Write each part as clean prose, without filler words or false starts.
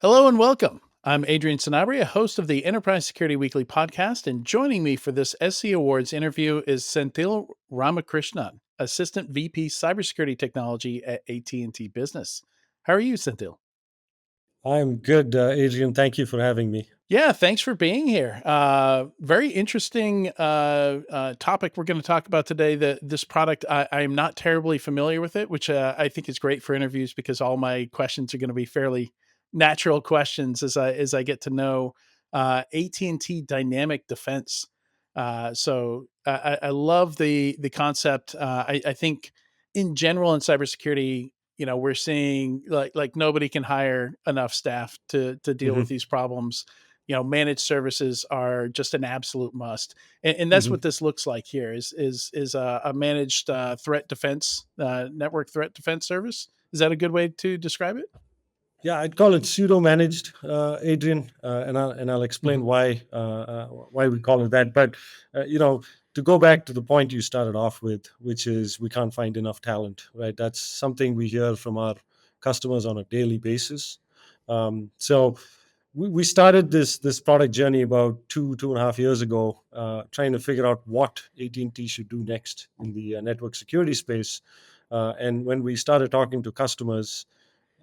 Hello and welcome. I'm Adrian Sanabria, host of the Enterprise Security Weekly podcast, and joining me for this SC Awards interview is Senthil Ramakrishnan, Assistant VP Cybersecurity Technology at AT&T Business. How are you, Senthil? I'm good, Adrian. Thank you for having me. Yeah, thanks for being here. Very interesting topic we're going to talk about today. This product, I am not terribly familiar with it, which I think is great for interviews because all my questions are going to be fairly natural questions as I get to know AT&T Dynamic Defense. I love the concept. I think in general in cybersecurity, we're seeing like nobody can hire enough staff to deal with hmm these problems. Managed services are just an absolute must, and that's hmm what this looks like here. Is a managed threat defense network threat defense service. Is that a good way to describe it? Yeah, I'd call it pseudo-managed, Adrian, and I'll explain Mhm. why we call it that. But to go back to the point you started off with, which is we can't find enough talent, right? That's something we hear from our customers on a daily basis. So we started this product journey about 2.5 years ago, trying to figure out what AT&T should do next in the network security space. And when we started talking to customers,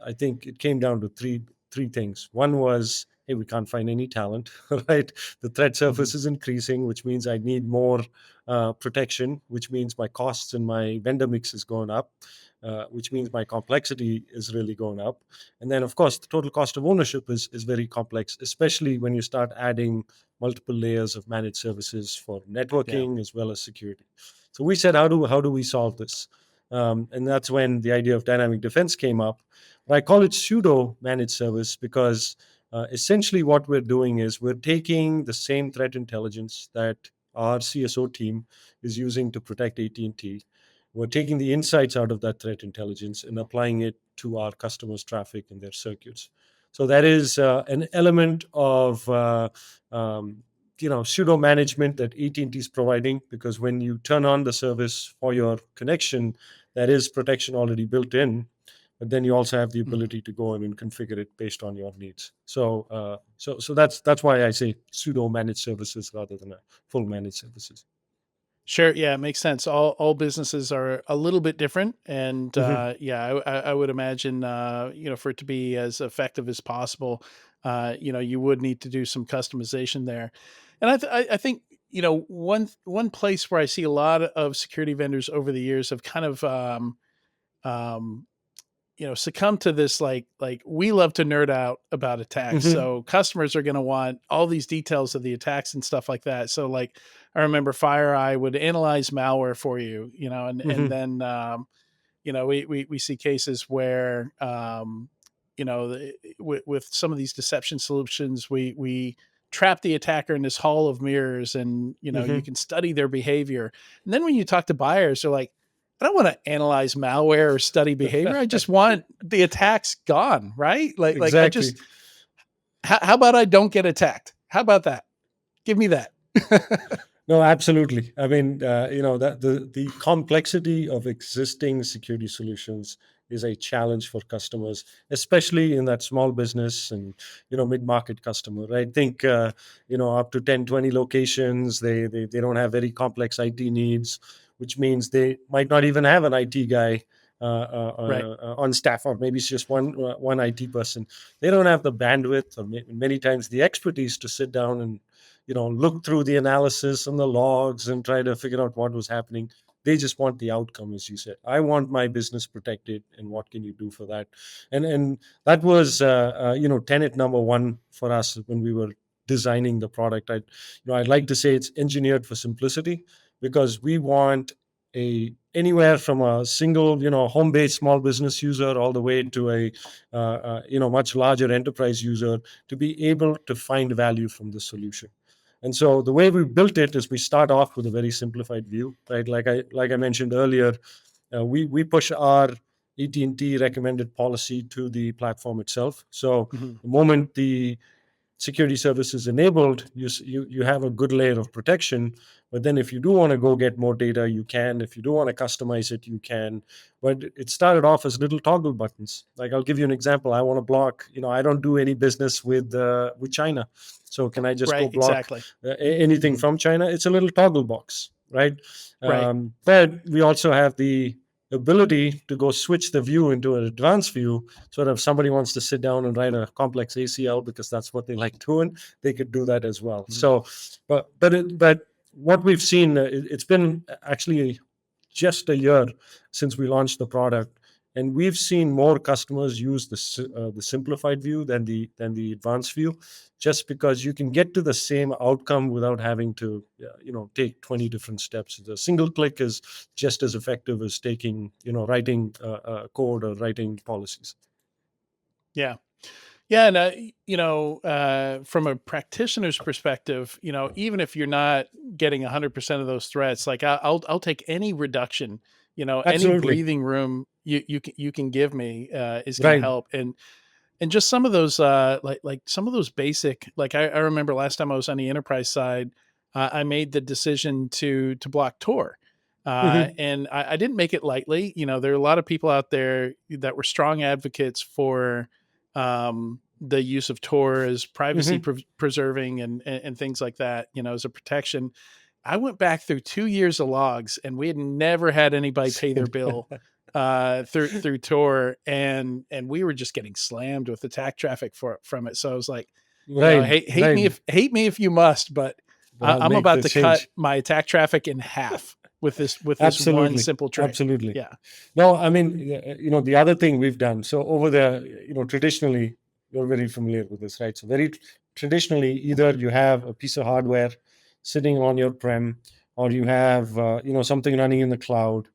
I think it came down to three things. One was, hey, we can't find any talent, right? The threat Mhm. surface is increasing, which means I need more protection, which means my costs and my vendor mix is going up, which means my complexity is really going up. And then, of course, the total cost of ownership is very complex, especially when you start adding multiple layers of managed services for Yeah. networking as well as security. So we said, how do we solve this? And that's when the idea of dynamic defense came up. But I call it pseudo managed service because essentially what we're doing is we're taking the same threat intelligence that our CSO team is using to protect AT&T. We're taking the insights out of that threat intelligence and applying it to our customers' traffic and their circuits. So that is an element of pseudo management that AT&T is providing, because when you turn on the service for your connection, there is protection already built in, but then you also have the Mhm. ability to go in and configure it based on your needs. So that's why I say pseudo managed services rather than a full managed services. Sure. Yeah, it makes sense. All businesses are a little bit different, and hmm yeah, I would imagine for it to be as effective as possible, you would need to do some customization there. And I think one place where I see a lot of security vendors over the years have kind of um, succumb to this like we love to nerd out about attacks. hmm So customers are going to want all these details of the attacks and stuff like that. So like I remember FireEye would analyze malware for you, and hmm then we see cases where with some of these deception solutions we trap the attacker in this hall of mirrors, and you hmm can study their behavior. And then when you talk to buyers, they're like, I don't want to analyze malware or study behavior. I just want the attacks gone, right? Like I exactly. just how about I don't get attacked? How about that? Give me that. No, absolutely. I mean, that the complexity of existing security solutions is a challenge for customers, especially in that small business and mid-market customer. I think up to 10, 20 locations, they don't have very complex IT needs, which means they might not even have an IT guy Right. on staff, or maybe it's just one IT person. They don't have the bandwidth, or many times the expertise to sit down and look through the analysis and the logs and try to figure out what was happening. They just want the outcome, as you said. I want my business protected, and what can you do for that? And that was tenet number one for us when we were designing the product. I'd like to say it's engineered for simplicity, because we want a anywhere from a single home-based small business user all the way to a much larger enterprise user to be able to find value from the solution. And so the way we built it is we start off with a very simplified view, right? Like I mentioned earlier, we push our AT&T recommended policy to the platform itself. So Mhm. the moment the security services enabled, you have a good layer of protection. But then if you do want to go get more data, you can. If you do want to customize it, you can. But it started off as little toggle buttons. Like, I'll give you an example. I want to block, I don't do any business with China. So can I just go Right. block Exactly. anything Mhm. from China? It's a little toggle box, right? Right. But we also have the ability to go switch the view into an advanced view, so that if somebody wants to sit down and write a complex ACL because that's what they like doing, they could do that as well. Mhm. So, but what we've seen, it's been actually just a year since we launched the product, and we've seen more customers use the simplified view than the advanced view, just because you can get to the same outcome without having to take 20 different steps. The single click is just as effective as writing code or writing policies. Yeah. Yeah, and from a practitioner's perspective, even if you're not getting 100% of those threats, like I'll take any reduction, any Absolutely. breathing room you can give me is going to Right. help. And just some of those like some of those basic, like I remember last time I was on the enterprise side, I made the decision to block Tor. Hmm. And I didn't make it lightly. There are a lot of people out there that were strong advocates for the use of Tor as privacy Hmm. preserving and things like that, as a protection. I went back through 2 years of logs, and we had never had anybody pay their bill through Tor, and we were just getting slammed with attack traffic from it. So I was like, Right. hate Right. me if you must, but But I'll I'm make about the to cut change. my attack traffic in half with this one Absolutely. simple trick. Absolutely. Yeah. No, I mean, the other thing we've done, so over there, traditionally, you're very familiar with this, right? So very traditionally, either you have a piece of hardware sitting on your prem, or you have, something running in the cloud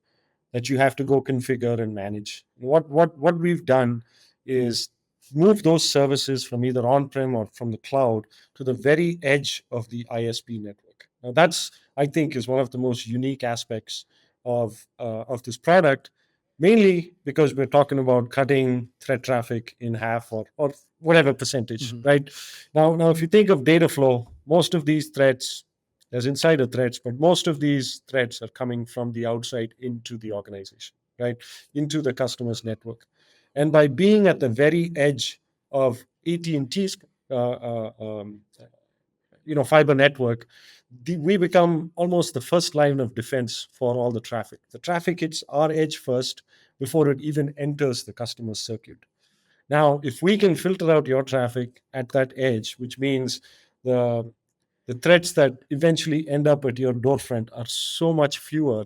that you have to go configure and manage. What we've done is move those services from either on-prem or from the cloud to the very edge of the ISP network. Now, that's, I think, is one of the most unique aspects of this product, mainly because we're talking about cutting threat traffic in half, or whatever percentage, Mhm. right? Now, if you think of data flow, most of these threats, there's insider threats, but most of these threats are coming from the outside into the organization, right? Into the customer's network. And by being at the very edge of AT&T's fiber network, we become almost the first line of defense for all the traffic. The traffic hits our edge first before it even enters the customer's circuit. Now, if we can filter out your traffic at that edge, which means the the threats that eventually end up at your doorfront are so much fewer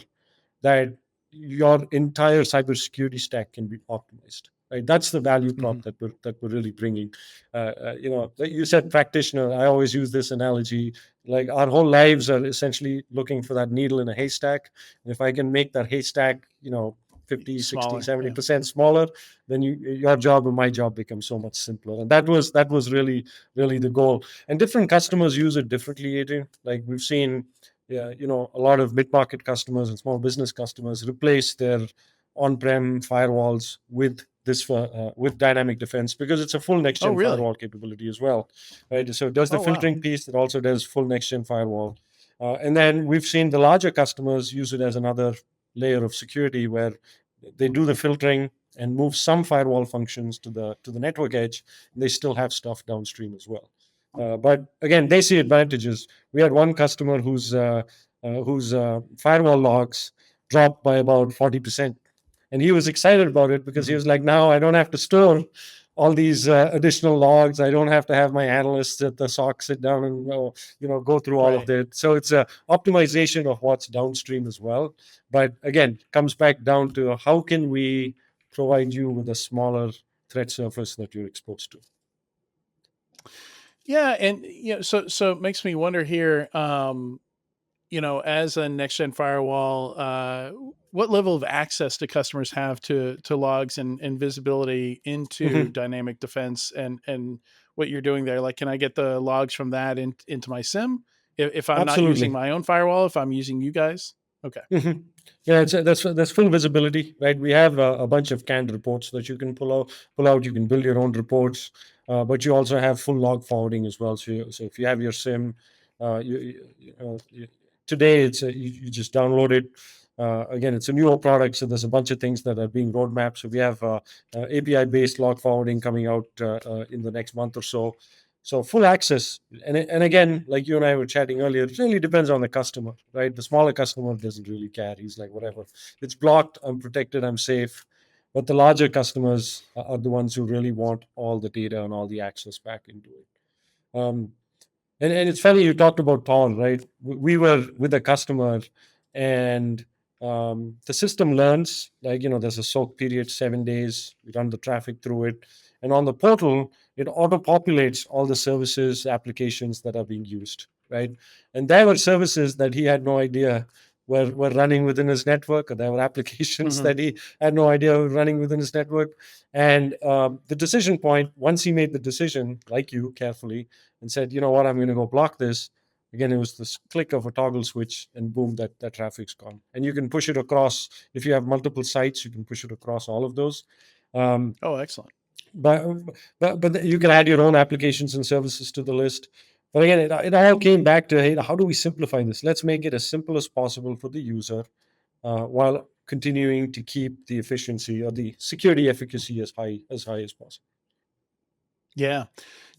that your entire cybersecurity stack can be optimized. Right, that's the value Mhm. prop that we're really bringing. You said practitioner. I always use this analogy. Like, our whole lives are essentially looking for that needle in a haystack. And if I can make that haystack, 50, 60, Smaller. seventy Yeah. percent smaller, then your job and my job becomes so much simpler. And that was really the goal. And different customers use it differently, Adrian. Like, we've seen, yeah, a lot of mid-market customers and small business customers replace their on-prem firewalls with dynamic defense, because it's a full Oh, next-gen really? firewall capability as well, right? So it does the Oh, wow. filtering piece, it also does full next-gen firewall, and then we've seen the larger customers use it as another layer of security, where they do the filtering and move some firewall functions to the network edge, and they still have stuff downstream as well. But again, they see advantages. We had one customer whose firewall logs dropped by about 40%. And he was excited about it because he Mhm. was like, now I don't have to store all these additional logs. I don't have to have my analysts at the SOC sit down and go through all of Right. that. So it's a optimization of what's downstream as well. But again, comes back down to how can we provide you with a smaller threat surface that you're exposed to. Yeah, and so it makes me wonder here. As a next gen firewall, what level of access do customers have to logs and visibility into Mhm. dynamic defense and what you're doing there? Like, can I get the logs from that into my SIM if I'm not using Absolutely. my own firewall? If I'm using you guys? Okay. Mhm. Yeah, that's full visibility, right? We have a bunch of canned reports that you can pull out. You can build your own reports. but you also have full log forwarding as well. So if you have your SIM, today you just download it. Again, it's a newer product, so there's a bunch of things that are being roadmapped. So we have API-based log forwarding coming out in the next month or so. So full access, and again, like you and I were chatting earlier, it really depends on the customer, right? The smaller customer doesn't really care. He's like, whatever, it's blocked, I'm protected, I'm safe. But the larger customers are the ones who really want all the data and all the access back into it. And it's funny you talked about Tor, right? We were with a customer, and the system learns, like, there's a soak period, 7 days. We run the traffic through it. And on the portal, it auto populates all the services, applications that are being used, right? And there were services that he had no idea were running within his network, or there were applications Mhm. that he had no idea were running within his network. And the decision point, once he made the decision, like you, carefully, and said, you know what, I'm going to go block this. Again, it was this click of a toggle switch, and boom, that traffic's gone. And you can push it across. If you have multiple sites, you can push it across all of those. Um, Oh, excellent. but, but you can add your own applications and services to the list. But again, it all came back to, hey, how do we simplify this? Let's make it as simple as possible for the user, while continuing to keep the efficiency or the security efficacy as high as possible. Yeah.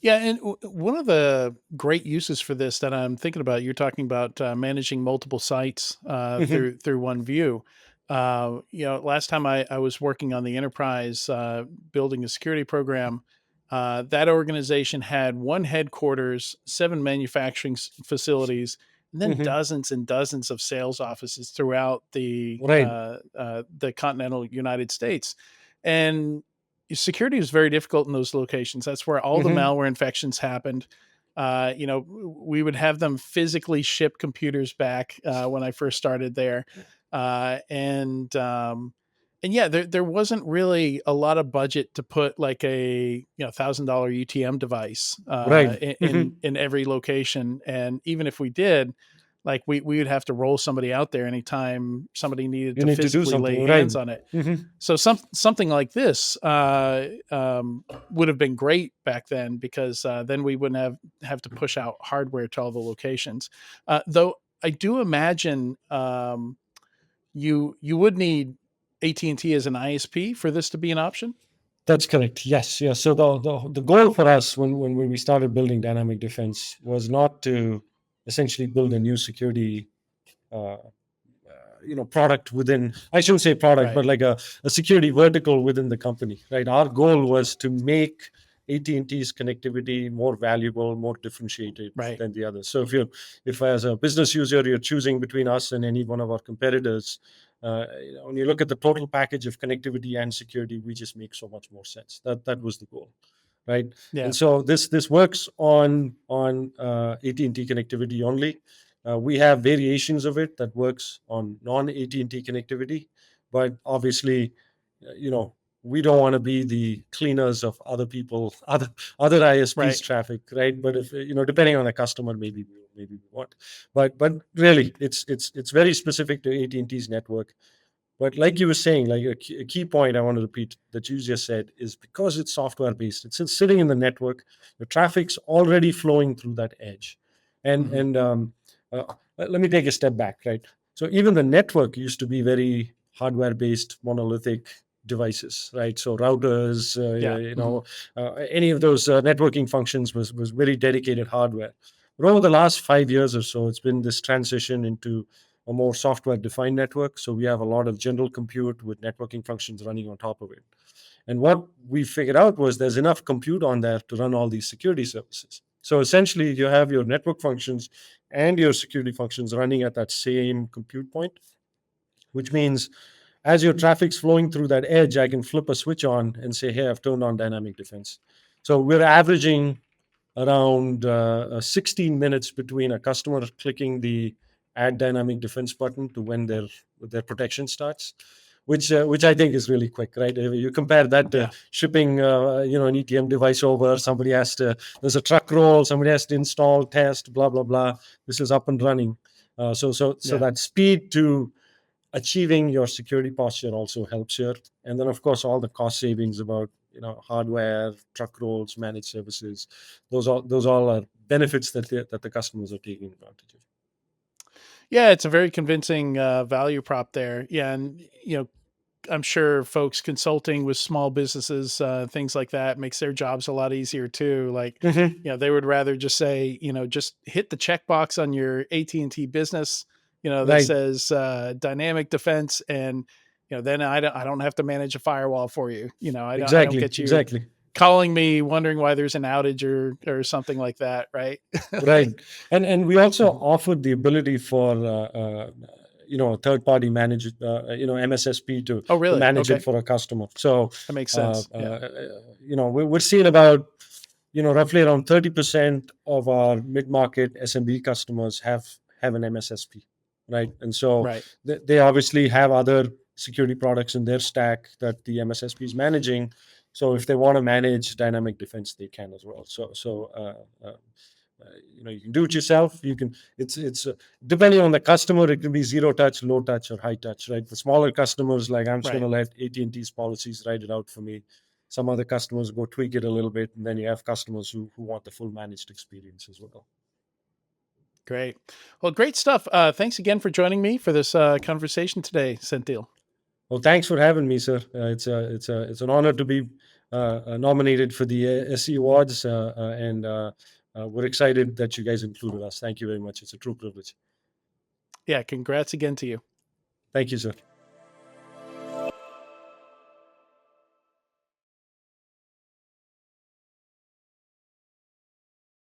Yeah, and one of the great uses for this that I'm thinking about, you're talking about managing multiple sites Hmm. through one view. Last time I was working on the enterprise building a security program, that organization had one headquarters, seven manufacturing facilities, and then Hmm. dozens and dozens of sales offices throughout Right. the continental United States, and security is very difficult in those locations. That's where all the Hmm. malware infections happened. We would have them physically ship computers back when I first started there, and yeah, there wasn't really a lot of budget to put like a $1,000 UTM device Right. in every location, and even if we did, like we would have to roll somebody out there anytime somebody needed You to need to do physically lay something, right? hands on it. Hmm. So something like this would have been great back then, because then we wouldn't have to push out hardware to all the locations. Though I do imagine you would need AT&T as an ISP for this to be an option. That's correct. Yes, yes. So the goal for us when we started building Dynamic Defense was not to essentially build a new security uh, product within, I shouldn't say product, Right. but like a security vertical within the company, right? Our goal was to make AT&T's connectivity more valuable, more differentiated Right. than the others. So if as a business user you're choosing between us and any one of our competitors, when you look at the total package of connectivity and security, we just make so much more sense. That was the goal, right? Yeah. And so this works on AT&T connectivity only. We have variations of it that works on non AT&T connectivity, but obviously, you know, we don't want to be the cleaners of other people, other ISPs Right. traffic, right? But if depending on the customer, maybe we want, but really, it's very specific to AT&T's network. But like you were saying, like a key point I want to repeat that you just said is because it's software based, it's sitting in the network, the traffic's already flowing through that edge. And Hmm. and let me take a step back, right? So even the network used to be very hardware based, monolithic devices, right? So routers, Yeah. Hmm. any of those networking functions was very dedicated hardware. But over the last 5 years or so, it's been this transition into a more software defined network. So we have a lot of general compute with networking functions running on top of it. And what we figured out was there's enough compute on there to run all these security services. So essentially, you have your network functions and your security functions running at that same compute point, which means as your traffic's flowing through that edge, I can flip a switch on and say, hey, I've turned on dynamic defense. So we're averaging around 16 minutes between a customer clicking the add dynamic defense button to when their protection starts, which I think is really quick, right? If you compare that to Yeah. shipping an ETM device over, there's a truck roll, somebody has to install, test, blah blah blah. This is up and running. So Yeah. that speed to achieving your security posture also helps here. And then, of course, all the cost savings about hardware, truck rolls, managed services. Those all are benefits that the customers are taking advantage of. Yeah, it's a very convincing value prop there. Yeah, and I'm sure folks consulting with small businesses, things like that, makes their jobs a lot easier too. Like, Hmm. they would rather just say, just hit the checkbox on your AT&T Business, that Right. says Dynamic Defense, and then I don't have to manage a firewall for you. I don't Exactly. get you Exactly. calling me wondering why there's an outage or something like that, right? Right. And we also Mhm. offered the ability for third party manage MSSP Oh, to really? manage it Okay, for a customer. So that makes uh, sense. Yeah. uh, we're seeing about roughly around 30% of our mid market SMB customers have an MSSP, right? And so Right. they obviously have other security products in their stack that the MSSP is managing. So if they want to manage dynamic defense, they can as well. You can do it yourself. You can. It's depending on the customer. It can be zero touch, low touch, or high touch. Right. For smaller customers, like I'm just going Right. to let AT&T's policies write it out for me. Some other customers go tweak it a little bit, and then you have customers who want the full managed experience as well. Great. Well, great stuff. Thanks again for joining me for this conversation today, Senthil. Well, thanks for having me, sir. It's an honor to be nominated for the SC Awards, and we're excited that you guys included us. Thank you very much. It's a true privilege. Yeah, congrats again to you. Thank you, sir.